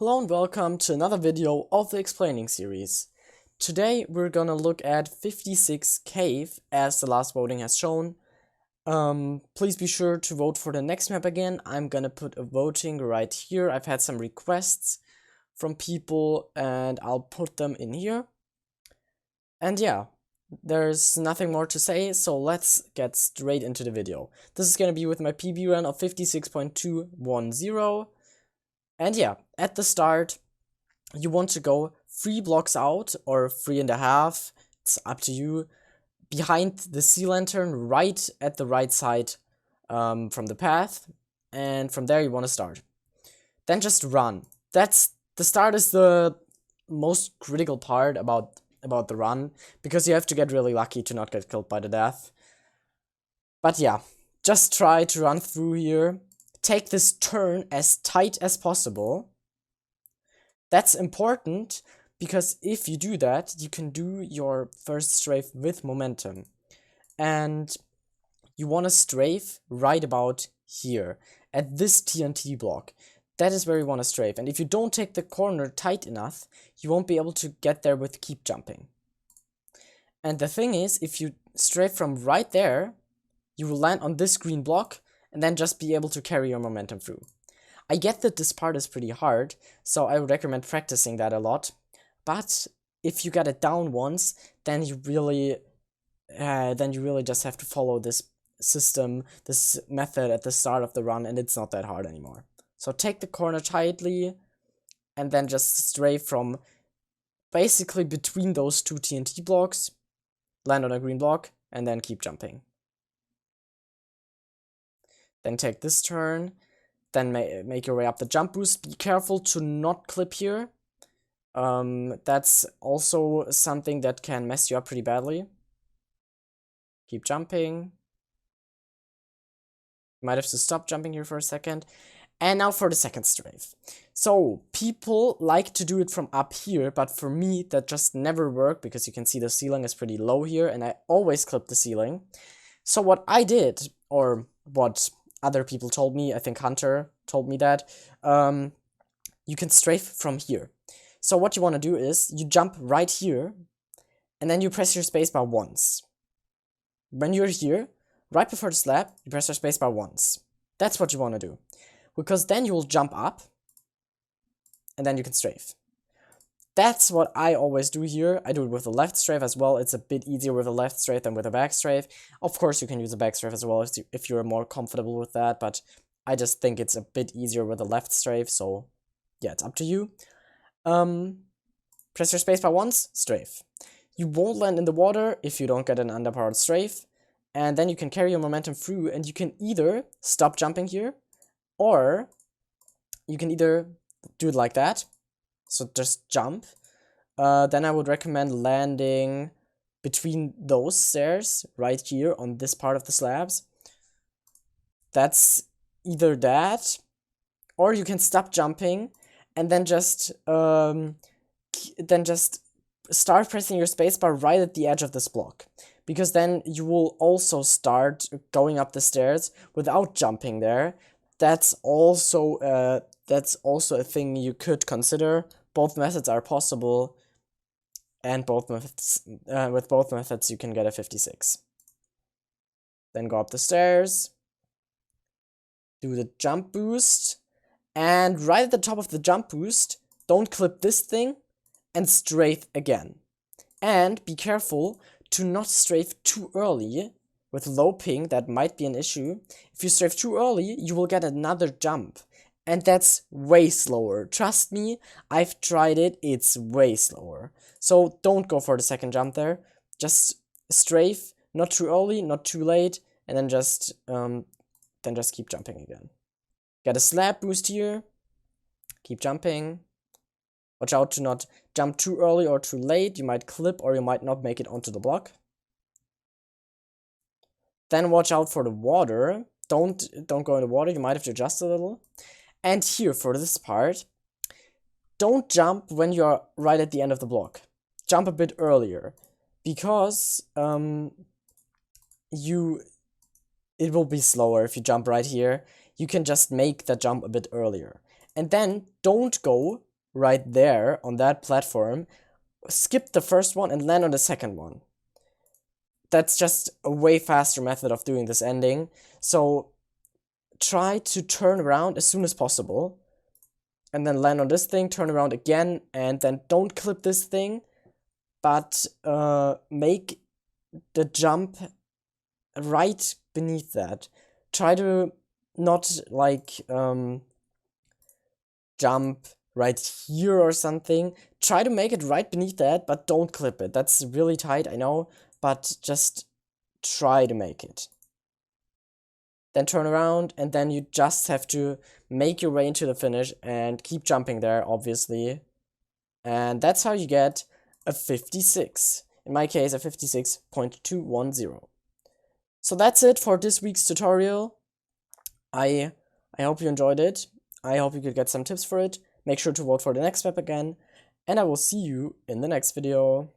Hello and welcome to another video of the explaining series. Today we're gonna look at 56 Cave as the last voting has shown. Please be sure to vote for the next map again. I'm gonna put a voting right here. I've had some requests from people and I'll put them in here. And yeah, there's nothing more to say, so let's get straight into the video. This is gonna be with my PB run of 56.210. And yeah, at the start, you want to go 3 blocks out or 3.5, it's up to you, behind the sea lantern, right at the right side from the path, and from there you want to start. Then just run. The start is the most critical part about the run, because you have to get really lucky to not get killed by the death. But yeah, just try to run through here. Take this turn as tight as possible. That's important, because if you do that, you can do your first strafe with momentum. And you want to strafe right about here, at this TNT block. That is where you want to strafe. And if you don't take the corner tight enough, you won't be able to get there with keep jumping. And the thing is, if you strafe from right there, you will land on this green block, and then just be able to carry your momentum through. I get that this part is pretty hard, so I would recommend practicing that a lot, but if you get it down once, then you really just have to follow this system, this method at the start of the run, and it's not that hard anymore. So take the corner tightly, and then just strafe from basically between those two TNT blocks, land on a green block, and then keep jumping. Then take this turn, then make your way up the jump boost. Be careful to not clip here. That's also something that can mess you up pretty badly. Keep jumping. You might have to stop jumping here for a second. And now for the second strafe. So, people like to do it from up here, but for me, that just never worked, because you can see the ceiling is pretty low here, and I always clip the ceiling. So what I did, or what other people told me, I think Hunter told me that, you can strafe from here. So what you want to do is, you jump right here, and then you press your spacebar once. When you're here, right before the slab, you press your spacebar once. That's what you want to do. Because then you will jump up, and then you can strafe. That's what I always do here. I do it with the left strafe as well. It's a bit easier with a left strafe than with a back strafe. Of course, you can use a back strafe as well if you're more comfortable with that, but I just think it's a bit easier with a left strafe, so yeah, it's up to you. Press your spacebar once, strafe. You won't land in the water if you don't get an underpowered strafe, and then you can carry your momentum through, and you can either stop jumping here, or you can either do it like that. So just jump. Then I would recommend landing between those stairs right here on this part of the slabs. That's either that, or you can stop jumping and then just start pressing your spacebar right at the edge of this block, because then you will also start going up the stairs without jumping there. That's also a thing you could consider. Both methods are possible, and with both methods you can get a 56. Then go up the stairs, do the jump boost, and right at the top of the jump boost, don't clip this thing, and strafe again. And be careful to not strafe too early. With low ping, that might be an issue. If you strafe too early, you will get another jump. And that's way slower. Trust me, I've tried it, it's way slower. So don't go for the second jump there. Just strafe, not too early, not too late, and then just keep jumping again. Get a slab boost here. Keep jumping. Watch out to not jump too early or too late. You might clip or you might not make it onto the block. Then watch out for the water. Don't go in the water, you might have to adjust a little. And here, for this part, don't jump when you're right at the end of the block. Jump a bit earlier, because it will be slower if you jump right here. You can just make the jump a bit earlier. And then don't go right there on that platform, skip the first one and land on the second one. That's just a way faster method of doing this ending. So try to turn around as soon as possible and then land on this thing, turn around again, and then don't clip this thing, but make the jump right beneath that. Try to not like jump right here or something. Try to make it right beneath that, but don't clip it. That's really tight, I know, but just try to make it. Then turn around, and then you just have to make your way into the finish and keep jumping there, obviously. And that's how you get a 56. In my case, a 56.210. So that's it for this week's tutorial. I hope you enjoyed it. I hope you could get some tips for it. Make sure to vote for the next map again, and I will see you in the next video.